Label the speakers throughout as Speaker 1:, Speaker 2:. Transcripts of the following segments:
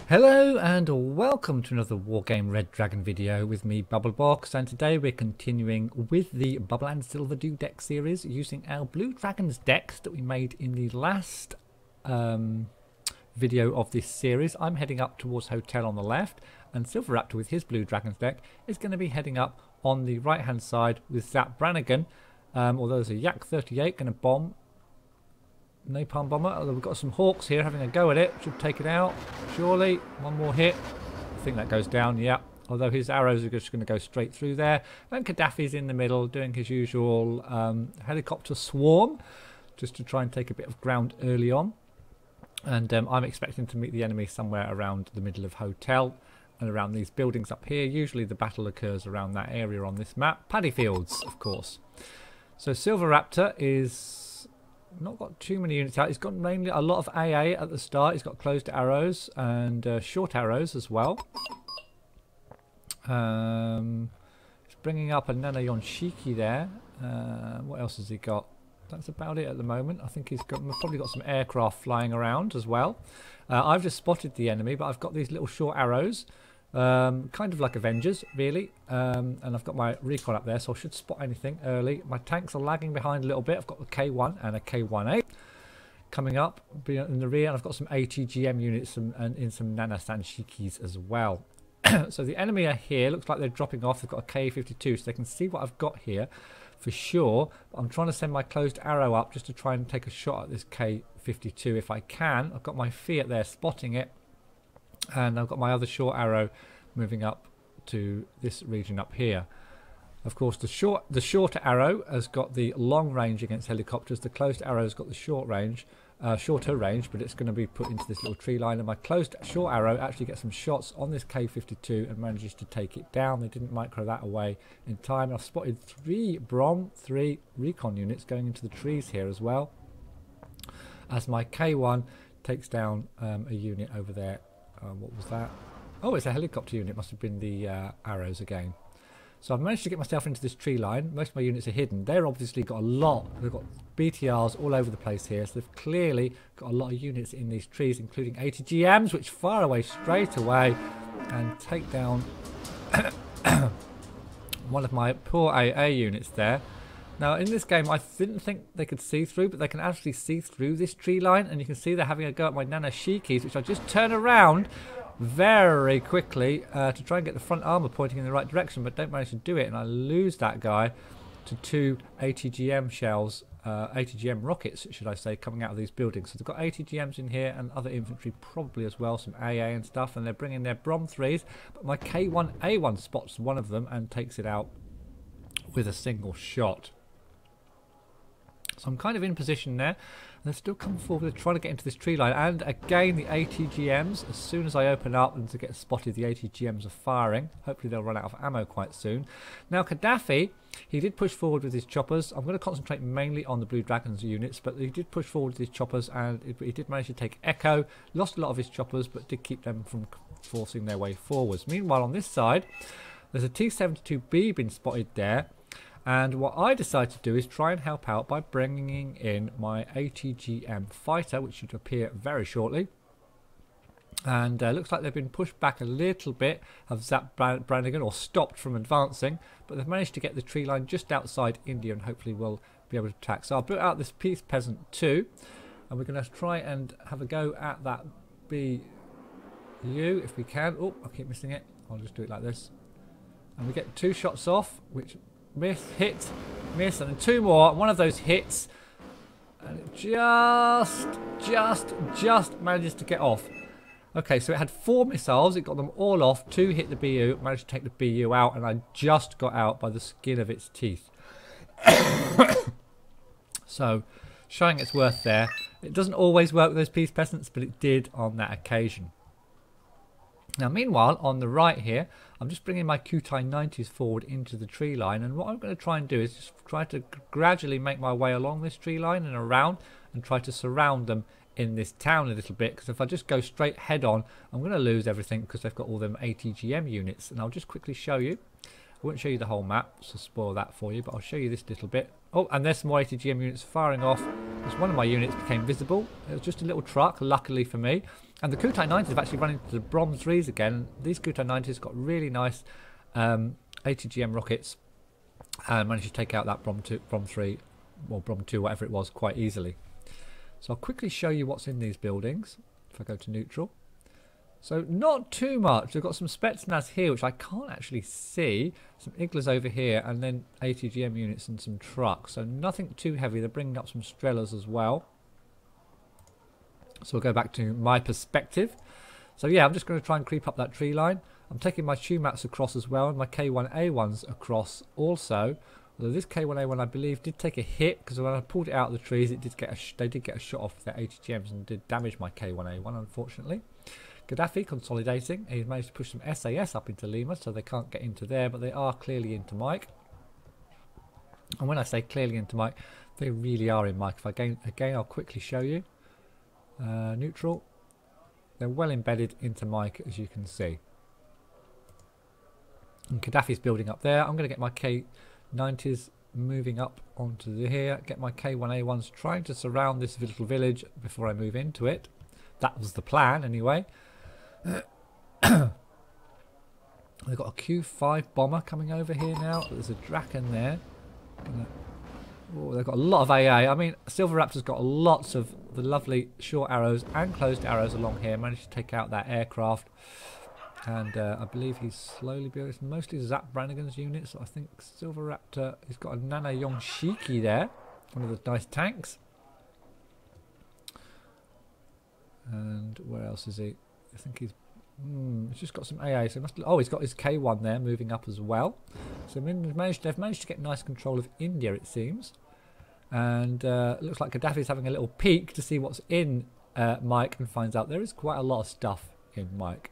Speaker 1: Hello and welcome to another Wargame Red Dragon video with me, Bubblebox, and today we're continuing with the Bubble and Silver Do deck series using our Blue Dragons decks that we made in the last video of this series. I'm heading up towards Hotel on the left, and Silveraptor with his Blue Dragons deck is going to be heading up on the right hand side with Zap Brannigan, although there's a Yak 38 going to bomb. Napalm bomber, although we've got some hawks here having a go at it. Should take it out, surely. One more hit. I think that goes down, yeah. Although his arrows are just going to go straight through there. And Gaddafi's in the middle doing his usual helicopter swarm, just to try and take a bit of ground early on. And I'm expecting to meet the enemy somewhere around the middle of Hotel and around these buildings up here. Usually the battle occurs around that area on this map. Paddy Fields, of course. So Silveraptor is not got too many units out. He's got mainly a lot of AA at the start. He's got closed arrows and short arrows as well. He's bringing up a Nana Yonshiki there. What else has he got? That's about it at the moment. I think he's probably got some aircraft flying around as well. I've just spotted the enemy, but I've got these little short arrows. Kind of like Avengers, really, and I've got my recon up there, so I should spot anything early. My tanks are lagging behind a little bit. I've got the K1 and a K1A coming up in the rear, and I've got some ATGM units and in some Nana Sanshikis as well. So the enemy are here. Looks like they're dropping off. They've got a K52, so they can see what I've got here for sure. But I'm trying to send my closed arrow up just to try and take a shot at this K52 if I can. I've got my Fiat there spotting it. And I've got my other short arrow moving up to this region up here. Of course, the shorter arrow has got the long range against helicopters. The closed arrow has got the shorter range, but it's going to be put into this little tree line. And my closed short arrow actually gets some shots on this K52 and manages to take it down. They didn't micro that away in time. I've spotted 3 recon units going into the trees here as well, as my K1 takes down a unit over there. What was that? Oh, it's a helicopter unit. Must have been the arrows again. So I've managed to get myself into this tree line. Most of my units are hidden. They're obviously got a lot. They've got BTRs all over the place here. So they've clearly got a lot of units in these trees, including ATGMs, which fire away straight away and take down one of my poor AA units there. Now, in this game, I didn't think they could see through, but they can actually see through this tree line. And you can see they're having a go at my Nana Shikis, which I just turn around very quickly to try and get the front armor pointing in the right direction, but don't manage to do it. And I lose that guy to 2 ATGM shells, ATGM rockets, should I say, coming out of these buildings. So they've got ATGMs in here and other infantry probably as well, some AA and stuff. And they're bringing their Brom 3s. But my K1A1 spots one of them and takes it out with a single shot. So I'm kind of in position there. They're still coming forward, trying to get into this tree line. And again, the ATGMs, as soon as I open up and to get spotted, the ATGMs are firing. Hopefully they'll run out of ammo quite soon. Now Gaddafi, he did push forward with his choppers. I'm going to concentrate mainly on the Blue Dragons units, but he did push forward with his choppers, and he did manage to take Echo. Lost a lot of his choppers, but did keep them from forcing their way forwards. Meanwhile, on this side, there's a T-72B been spotted there. And what I decided to do is try and help out by bringing in my ATGM fighter, which should appear very shortly. And looks like they've been pushed back a little bit, have zapped Brannigan or stopped from advancing, but they've managed to get the tree line just outside India and hopefully will be able to attack. So I'll put out this Peace Peasant 2, and we're going to try and have a go at that BU if we can. Oh, I keep missing it. I'll just do it like this. And we get 2 shots off, which miss, hit, miss, and then 2 more. One of those hits, and it just manages to get off. Okay, so it had 4 missiles. It got them all off. 2 hit the BU, managed to take the BU out, and I just got out by the skin of its teeth. So, showing its worth there. It doesn't always work with those Peace Peasants, but it did on that occasion. Now, meanwhile, on the right here, I'm just bringing my Kutai 90s forward into the tree line. And what I'm going to try and do is just try to gradually make my way along this tree line and around and try to surround them in this town a little bit. Because if I just go straight head on, I'm going to lose everything because they've got all them ATGM units. And I'll just quickly show you. I won't show you the whole map, so spoil that for you, but I'll show you this little bit. Oh, and there's some more ATGM units firing off. because one of my units became visible. It was just a little truck, luckily for me. And the Kutai 90s have actually run into the Brom 3s again. These Kutai 90s got really nice ATGM rockets and managed to take out that Brom 3, or Brom 2, whatever it was, quite easily. So I'll quickly show you what's in these buildings if I go to neutral. So not too much. We've got some Spetsnaz here, which I can't actually see. Some Iglas over here, and then ATGM units and some trucks. So nothing too heavy. They're bringing up some Strellas as well. So we'll go back to my perspective. So yeah, I'm just going to try and creep up that tree line. I'm taking my Shumats across as well, and my K1A1s across also. Although this K1A1, I believe, did take a hit, because when I pulled it out of the trees, it did get they did get a shot off their ATGMs and did damage my K1A1, unfortunately. Gaddafi consolidating. He's managed to push some SAS up into Lima, so they can't get into there, but they are clearly into Mike. And when I say clearly into Mike, they really are in Mike. If I again, I'll quickly show you. Neutral. They're well embedded into Mike, as you can see. And Gaddafi's building up there. I'm going to get my K90s moving up onto here. Get my K1A1s trying to surround this little village before I move into it. That was the plan, anyway. They've got a Q5 bomber coming over here now. There's a Draken there. Oh, they've got a lot of AA. I mean, Silveraptor's got lots of the lovely short arrows and closed arrows along here. Managed to take out that aircraft. And I believe he's slowly building. It's mostly Zap Brannigan's units. I think Silveraptor, he's got a Nana Yongshiki there. One of the nice tanks. And where else is he? I think he's just got some AA. So he must. Oh, he's got his K1 there, moving up as well. So they've managed to get nice control of India, it seems. And it looks like Gaddafi's having a little peek to see what's in Mike, and finds out there is quite a lot of stuff in Mike.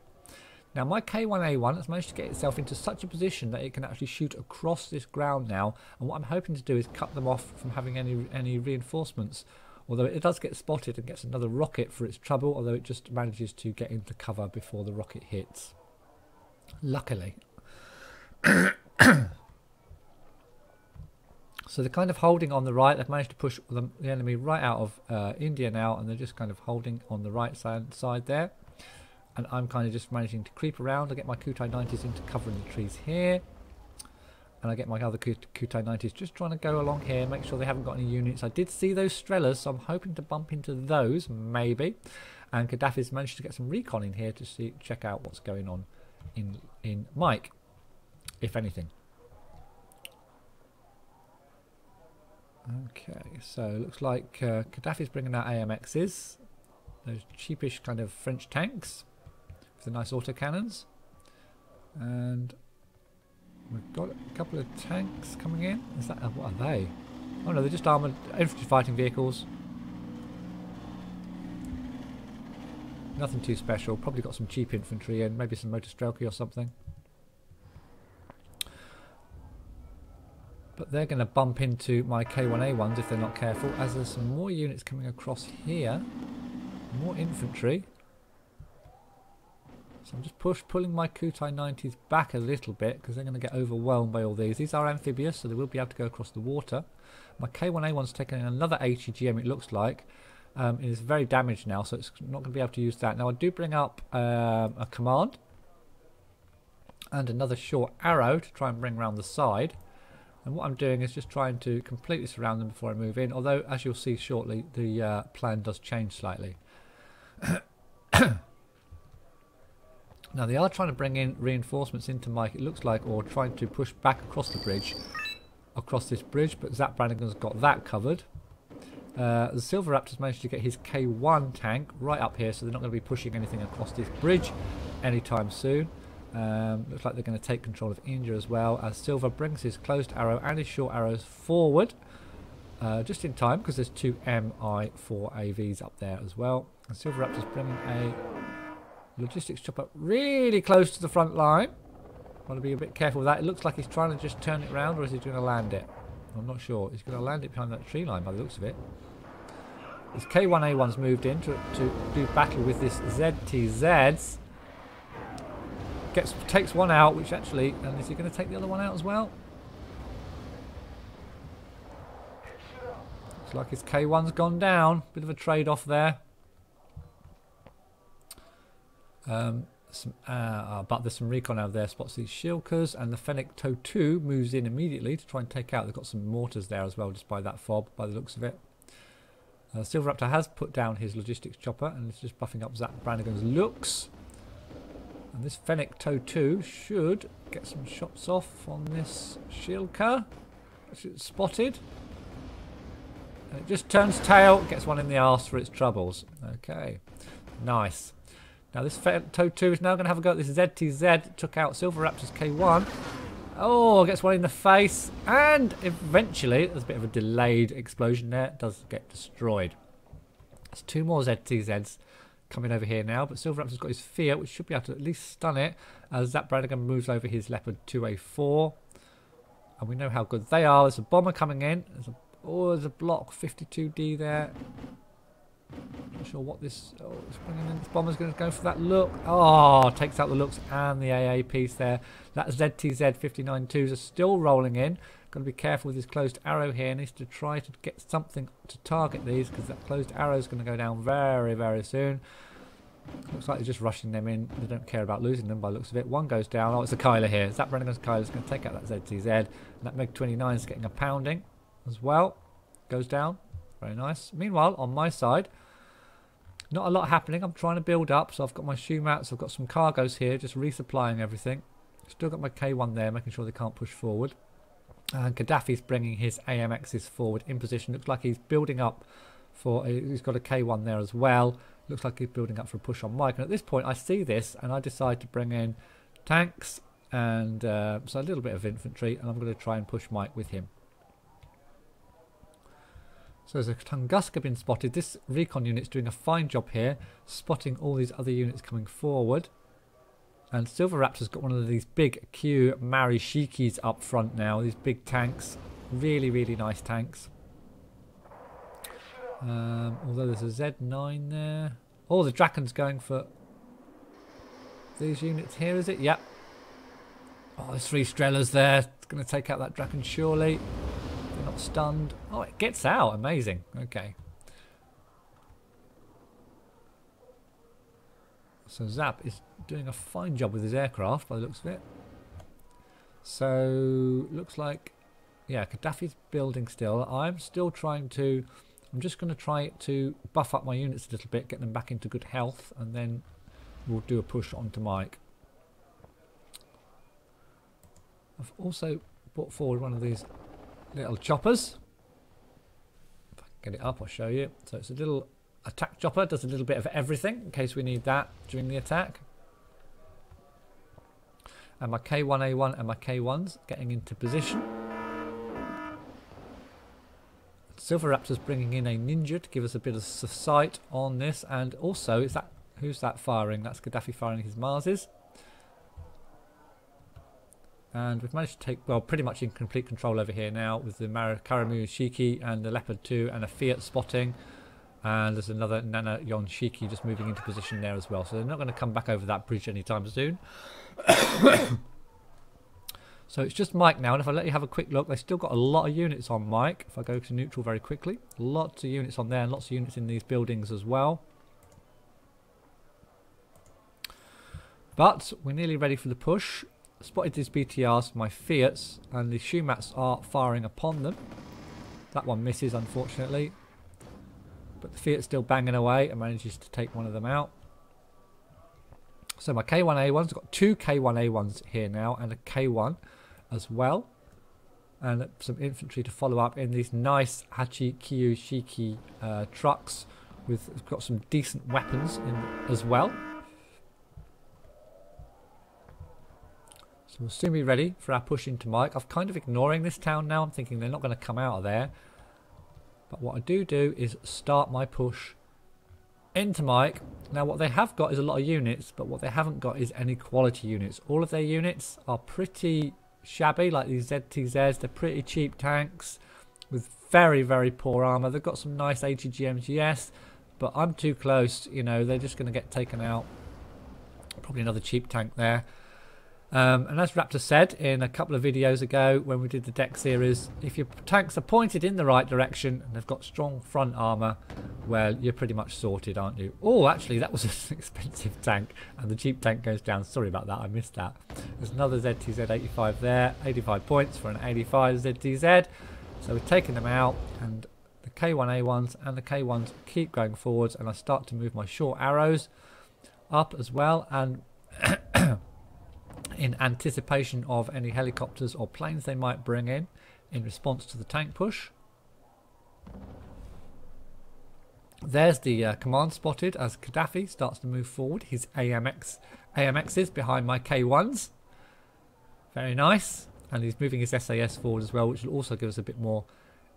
Speaker 1: Now my K1A1 has managed to get itself into such a position that it can actually shoot across this ground now. And what I'm hoping to do is cut them off from having any reinforcements. Although it does get spotted and gets another rocket for its trouble, although it just manages to get into cover before the rocket hits. Luckily. So they're kind of holding on the right. They've managed to push the enemy right out of India now, and they're just kind of holding on the right side there. And I'm kind of just managing to creep around. I get my Kutai 90s into cover in the trees here. And I get my other Kutai 90s just trying to go along here, make sure they haven't got any units. I did see those Strellas, so I'm hoping to bump into those, maybe. And Gaddafi's managed to get some recon in here to check out what's going on in Mike, if anything. Okay, so it looks like Gaddafi's bringing out AMXs, those cheapish kind of French tanks with the nice autocannons. And we've got a couple of tanks coming in. Is that what are they? Oh no, they're just armoured infantry fighting vehicles. Nothing too special. Probably got some cheap infantry and maybe some motor strelky or something. But they're going to bump into my K1A1s if they're not careful, as there's some more units coming across here. More infantry. So I'm just pulling my Kutai 90s back a little bit because they're going to get overwhelmed by all these. These are amphibious, so they will be able to go across the water. My K1A1's taking another ATGM, it looks like. It is very damaged now, so it's not going to be able to use that. Now I do bring up a command and another short arrow to try and bring around the side. And what I'm doing is just trying to completely surround them before I move in. Although, as you'll see shortly, the plan does change slightly. Now they are trying to bring in reinforcements into Mike, it looks like, or trying to push back across the bridge, across this bridge, but Zap Brannigan's got that covered. The Silveraptor's managed to get his K1 tank right up here, so they're not going to be pushing anything across this bridge anytime soon. Looks like they're going to take control of India as well, as Silver brings his closed arrow and his short arrows forward, just in time, because there's two MI4 AVs up there as well. And Silveraptor's bringing a logistics chopper really close to the front line. Want to be a bit careful with that. It looks like he's trying to just turn it around, or is he going to land it? I'm not sure. He's going to land it behind that tree line by the looks of it. This K1A1's moved in to do battle with this ZTZs. Takes one out, which actually, and is he going to take the other one out as well? Looks like his K1's gone down. Bit of a trade-off there. But there's some recon out there. Spots these Shilkers, and the Fennec Toe 2 moves in immediately to try and take out. They've got some mortars there as well, just by that fob, by the looks of it. Silveraptor has put down his logistics chopper and is just buffing up Zap Brannigan's looks. And this Fennec Toe 2 should get some shots off on this Shilker. It's spotted. And it just turns tail, gets one in the arse for its troubles. Okay, nice. Now this Toe 2 is now going to have a go at this ZTZ. Took out Silveraptor's K1. Oh, gets one in the face. And eventually, there's a bit of a delayed explosion there. It does get destroyed. There's 2 more ZTZs coming over here now. But Silveraptor's got his Fear, which should be able to at least stun it. As Zap Brannigan moves over his Leopard 2A4. And we know how good they are. There's a bomber coming in. There's a block 52D there. Not sure what this. Oh, it's bringing in. This bomber's going to go for that look. Oh, takes out the looks and the AA piece there. That ZTZ 59-2s are still rolling in. Got to be careful with his closed arrow here. Needs to try to get something to target these because that closed arrow is going to go down very, very soon. Looks like they're just rushing them in. They don't care about losing them by the looks of it. One goes down. Oh, it's a Kyler here. Zap Brannigan's Kyler is going to take out that ZTZ. And that MiG-29 is getting a pounding as well. Goes down. Very nice. Meanwhile, on my side, not a lot happening. I'm trying to build up. So I've got my shoe mats. I've got some cargoes here, just resupplying everything. Still got my K1 there, making sure they can't push forward. And Gaddafi's bringing his AMXs forward in position. Looks like he's building up for... He's got a K1 there as well. Looks like he's building up for a push on Mike. And at this point, I see this, and I decide to bring in tanks and so a little bit of infantry. And I'm going to try and push Mike with him. So there's a Tunguska been spotted. This recon unit's doing a fine job here, spotting all these other units coming forward. And Silveraptor's got one of these big Q Marishikis up front now. These big tanks. Really, really nice tanks. Although there's a Z9 there. Oh, the Draken's going for these units here, is it? Yep. Oh, there's 3 Strellas there. It's going to take out that Draken surely. They're not stunned. Oh, it gets out. Amazing. Okay. So Zap is doing a fine job with his aircraft by the looks of it. So, looks like, yeah, Gaddafi's building still. I'm still trying to, I'm just going to try to buff up my units a little bit, get them back into good health, and then we'll do a push onto Mike. I've also brought forward one of these little choppers. If I can get it up, I'll show you. So it's a little attack chopper, does a little bit of everything in case we need that during the attack. And my K1A1 and my K1s getting into position. Silveraptor's bringing in a ninja to give us a bit of sight on this, and also is that, who's that firing? That's Gaddafi firing his Marses. And we've managed to take, well, pretty much in complete control over here now with the Karamu Shiki and the Leopard 2 and a Fiat spotting. And there's another Nana Yonshiki just moving into position there as well. So they're not going to come back over that bridge anytime soon. So it's just Mike now. And if I let you have a quick look, they've still got a lot of units on Mike. If I go to neutral very quickly. Lots of units on there and lots of units in these buildings as well. But we're nearly ready for the push. Spotted these BTRs, my Fiats, and the shoe mats are firing upon them. That one misses, unfortunately. But the Fiat's still banging away and manages to take one of them out. So my K1A1s, I've got 2 K1A1s here now and a K1 as well. And some infantry to follow up in these nice Hachi Kiyoshiki trucks with got some decent weapons in as well. So we'll soon be ready for our push into Mike. I'm kind of ignoring this town now. I'm thinking they're not going to come out of there. But what I do is start my push into Mike. Now what they have got is a lot of units, but what they haven't got is any quality units. All of their units are pretty shabby, like these ZTZs. They're pretty cheap tanks with very, very poor armour. They've got some nice ATGMs, yes, but I'm too close. You know, they're just going to get taken out. Probably another cheap tank there. And as Raptor said in a couple of videos ago when we did the deck series, if your tanks are pointed in the right direction and they've got strong front armour, well, you're pretty much sorted, aren't you? Oh, actually, that was an expensive tank, and the cheap tank goes down. Sorry about that, I missed that. There's another ZTZ 85 there, 85 points for an 85 ZTZ. So we've taken them out, and the K1A1s and the K1s keep going forwards, and I start to move my short arrows up as well, and in anticipation of any helicopters or planes they might bring in response to the tank push. There's the command spotted as Gaddafi starts to move forward. His AMXs behind my K1s. Very nice. And he's moving his SAS forward as well, which will also give us a bit more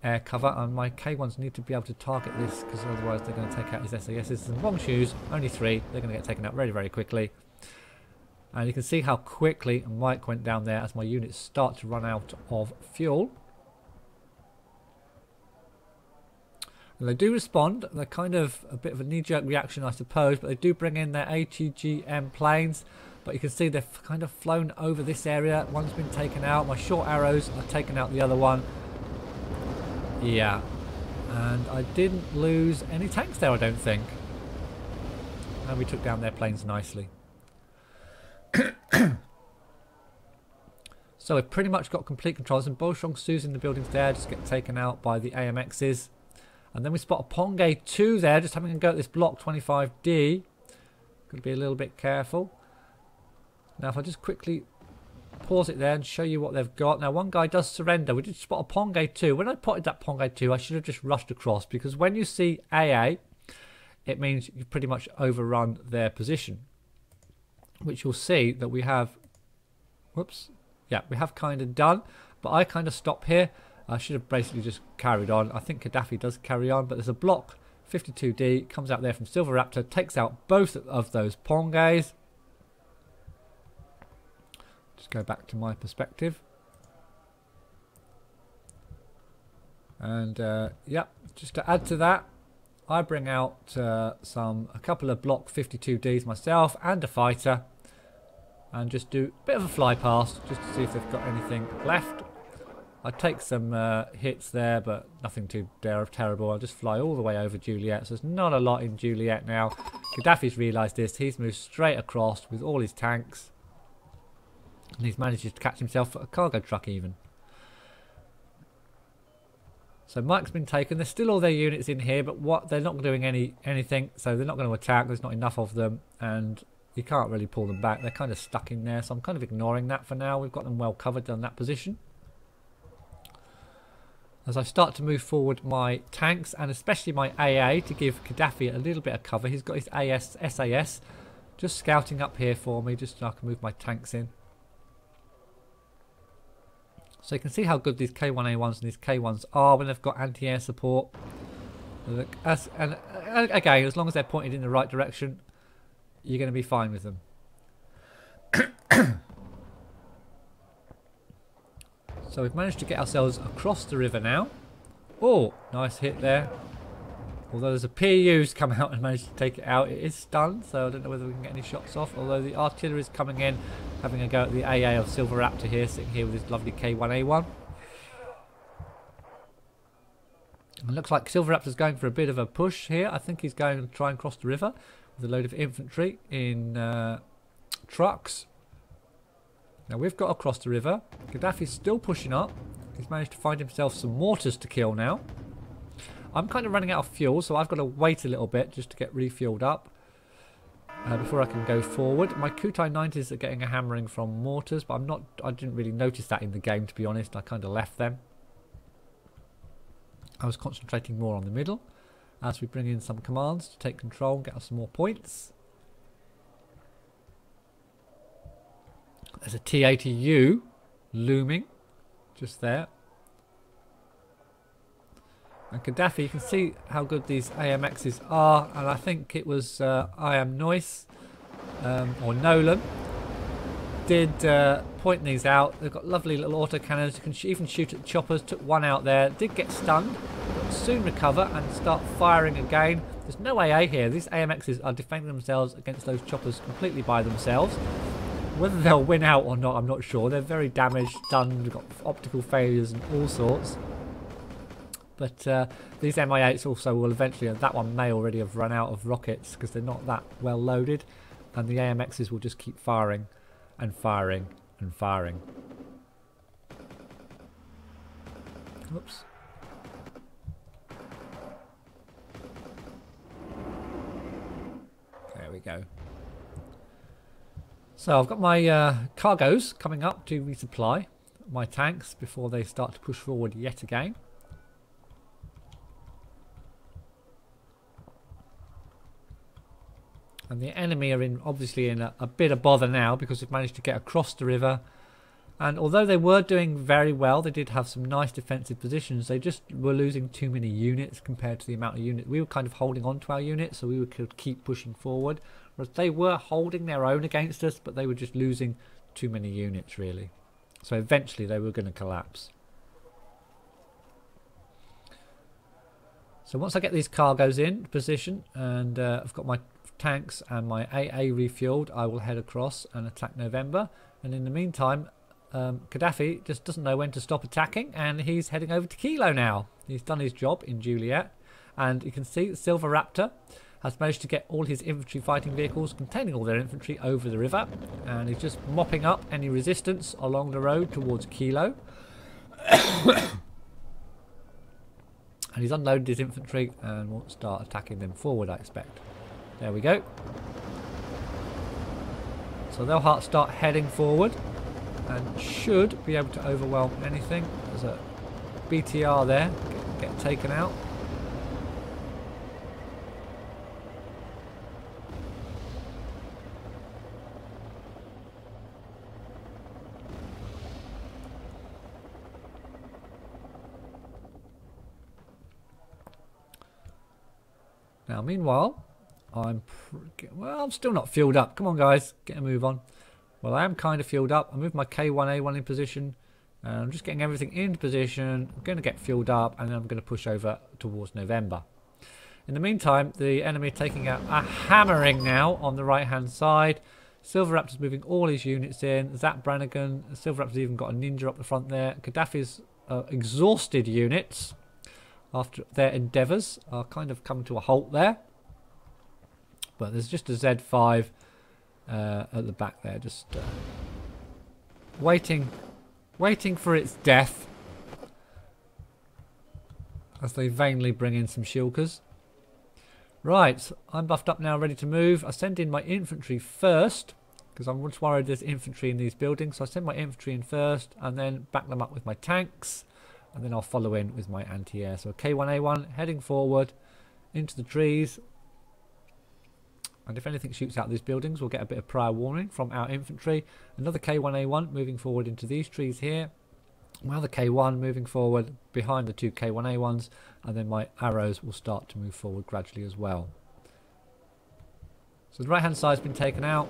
Speaker 1: air cover. And my K1s need to be able to target this, because otherwise they're going to take out his SASs. And wrong shoes, only 3. They're going to get taken out very, very quickly. And you can see how quickly Mike went down there as my units start to run out of fuel. And they do respond. They're kind of a bit of a knee-jerk reaction, I suppose, but they do bring in their ATGM planes. But you can see they've kind of flown over this area. One's been taken out. My short arrows are taken out the other one. Yeah. And I didn't lose any tanks there, I don't think. And we took down their planes nicely. So we've pretty much got complete control. Some Bolshong Sus in the buildings there, just get taken out by the AMXs. And then we spot a Pongay 2 there, just having a go at this block 25D. Got to be a little bit careful. Now if I just quickly pause it there and show you what they've got. Now one guy does surrender. We did spot a Pongay 2. When I potted that Pongay 2, I should have just rushed across, because when you see AA, it means you've pretty much overrun their position. Which you'll see that we have, whoops, yeah, we have kind of done, but I kind of stop here. I should have basically just carried on. I think Gaddafi does carry on, but there's a block 52D, comes out there from Silveraptor, takes out both of those Pongays. Just go back to my perspective. And yeah, just to add to that, I bring out a couple of block 52Ds myself and a fighter, and just do a bit of a fly past just to see if they've got anything left. I take some hits there, but nothing too terrible. I'll just fly all the way over Juliet. So there's not a lot in Juliet now. Gaddafi's realised this. He's moved straight across with all his tanks, and he's managed to catch himself a cargo truck even. So Mike's been taken. There's still all their units in here, but they're not doing anything, so they're not going to attack. There's not enough of them, and you can't really pull them back. They're kind of stuck in there, so I'm kind of ignoring that for now. We've got them well covered on that position. As I start to move forward my tanks, and especially my AA, to give Gaddafi a little bit of cover. He's got his SAS just scouting up here for me, just so I can move my tanks in. So you can see how good these K1A1s and these K1s are when they've got anti-air support. And again, as long as they're pointed in the right direction, you're going to be fine with them. So we've managed to get ourselves across the river now. Oh, nice hit there. Although there's a PU's come out and managed to take it out. It is stunned, so I don't know whether we can get any shots off. Although the artillery is coming in, having a go at the AA of Silveraptor here, sitting here with his lovely K1A1. It looks like Silveraptor's going for a bit of a push here. I think he's going to try and cross the river with a load of infantry in trucks. Now we've got across the river. Gaddafi's still pushing up. He's managed to find himself some mortars to kill now. I'm kind of running out of fuel, so I've got to wait a little bit just to get refueled up before I can go forward. My Kutai 90s are getting a hammering from mortars, but I didn't really notice that in the game, to be honest. I kind of left them. I was concentrating more on the middle as we bring in some commands to take control and get us some more points. There's a T-80U looming just there. And Gaddafi, you can see how good these AMXs are, and I think it was I Am Noise or Nolan did point these out. They've got lovely little autocannons. You can even shoot at choppers. Took one out there, did get stunned, but soon recover and start firing again. There's no AA here. These AMXs are defending themselves against those choppers completely by themselves. Whether they'll win out or not, I'm not sure. They're very damaged, stunned, we've got optical failures and all sorts. But these MI8s also will eventually, that one may already have run out of rockets because they're not that well loaded. And the AMXs will just keep firing and firing and firing. Whoops. There we go. So I've got my cargoes coming up to resupply my tanks before they start to push forward yet again. And the enemy are obviously in a bit of bother now because they've managed to get across the river. And although they were doing very well, they did have some nice defensive positions, they just were losing too many units compared to the amount of units. We were kind of holding on to our units, so we could keep pushing forward. Whereas they were holding their own against us, but they were just losing too many units, really. So eventually they were going to collapse. So once I get these cargoes in position, and I've got my tanks and my AA refueled, I will head across and attack November. And in the meantime, Gaddafi just doesn't know when to stop attacking, and he's heading over to Kilo now. He's done his job in Juliet, and you can see that Silveraptor has managed to get all his infantry fighting vehicles containing all their infantry over the river, and he's just mopping up any resistance along the road towards Kilo. And he's unloaded his infantry and will start attacking them forward, I expect. There we go. So they'll start heading forward and should be able to overwhelm anything. There's a BTR there, get taken out. Now, meanwhile, I'm still not fueled up. Come on, guys, get a move on. Well, I am kind of fueled up. I moved my K1A1 in position. I'm just getting everything into position. I'm going to get fueled up, and then I'm going to push over towards November. In the meantime, the enemy are taking out a hammering now on the right-hand side. Silveraptor's moving all his units in. Zap Brannigan. Silveraptor's even got a ninja up the front there. Gaddafi's exhausted units after their endeavours are kind of come to a halt there. But there's just a Z5 at the back there, just waiting for its death as they vainly bring in some shulkers. Right, I'm buffed up now, ready to move. I send in my infantry first because I'm just worried there's infantry in these buildings. So I send my infantry in first and then back them up with my tanks. And then I'll follow in with my anti-air. So K1A1 heading forward into the trees. And if anything shoots out these buildings, we'll get a bit of prior warning from our infantry. Another K1A1 moving forward into these trees here. My other K1 moving forward behind the two K1A1s. And then my arrows will start to move forward gradually as well. So the right hand side's been taken out.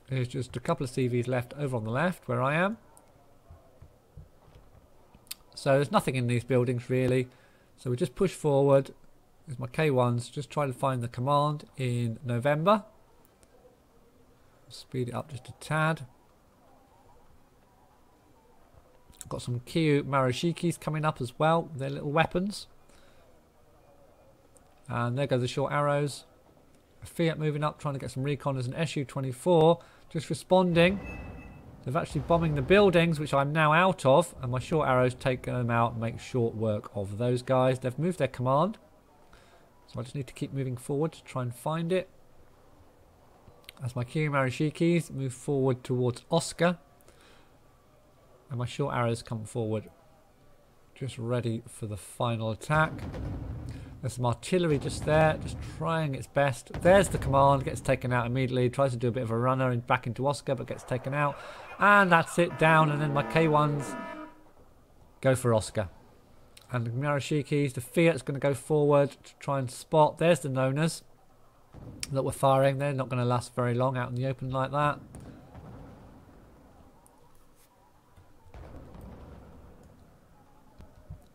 Speaker 1: There's just a couple of CVs left over on the left where I am. So there's nothing in these buildings really. So we just push forward. There's my K1s. Just try to find the command in November. Speed it up just a tad. Got some Kyu Marashikis coming up as well. Their little weapons. And there go the short arrows. A Fiat moving up, trying to get some recon. There's an SU-24 just responding. They're actually bombing the buildings, which I'm now out of, and my short arrows take them out and make short work of those guys. They've moved their command, so I just need to keep moving forward to try and find it. As my Kyu Marashikis move forward towards Oscar, and my short arrows come forward, just ready for the final attack. There's some artillery just there, just trying its best. There's the command, gets taken out immediately. Tries to do a bit of a runner and back into Oscar, but gets taken out. And that's it, down. And then my K1s go for Oscar. And the Marashikis, the Fiat's going to go forward to try and spot. There's the Nonas that were firing. They're not going to last very long out in the open like that.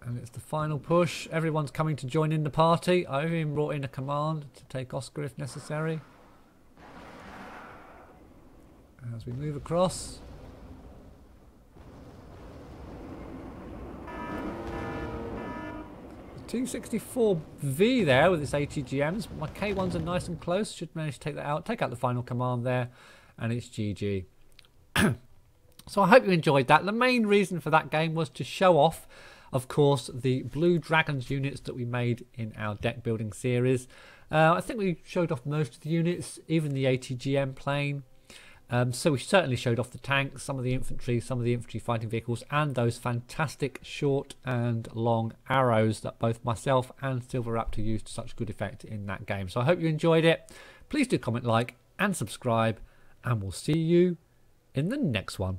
Speaker 1: And it's the final push. Everyone's coming to join in the party. I've even brought in a command to take Oscar if necessary. as we move across. The 264V there with its ATGMs. My K1s are nice and close. Should manage to take that out. Take out the final command there, and it's GG. So I hope you enjoyed that. The main reason for that game was to show off, of course, the Blue Dragons units that we made in our deck building series. I think we showed off most of the units, even the ATGM plane. So we certainly showed off the tanks, some of the infantry fighting vehicles, and those fantastic short and long arrows that both myself and Silveraptor used to such good effect in that game. So I hope you enjoyed it. Please do comment, like, and subscribe, and we'll see you in the next one.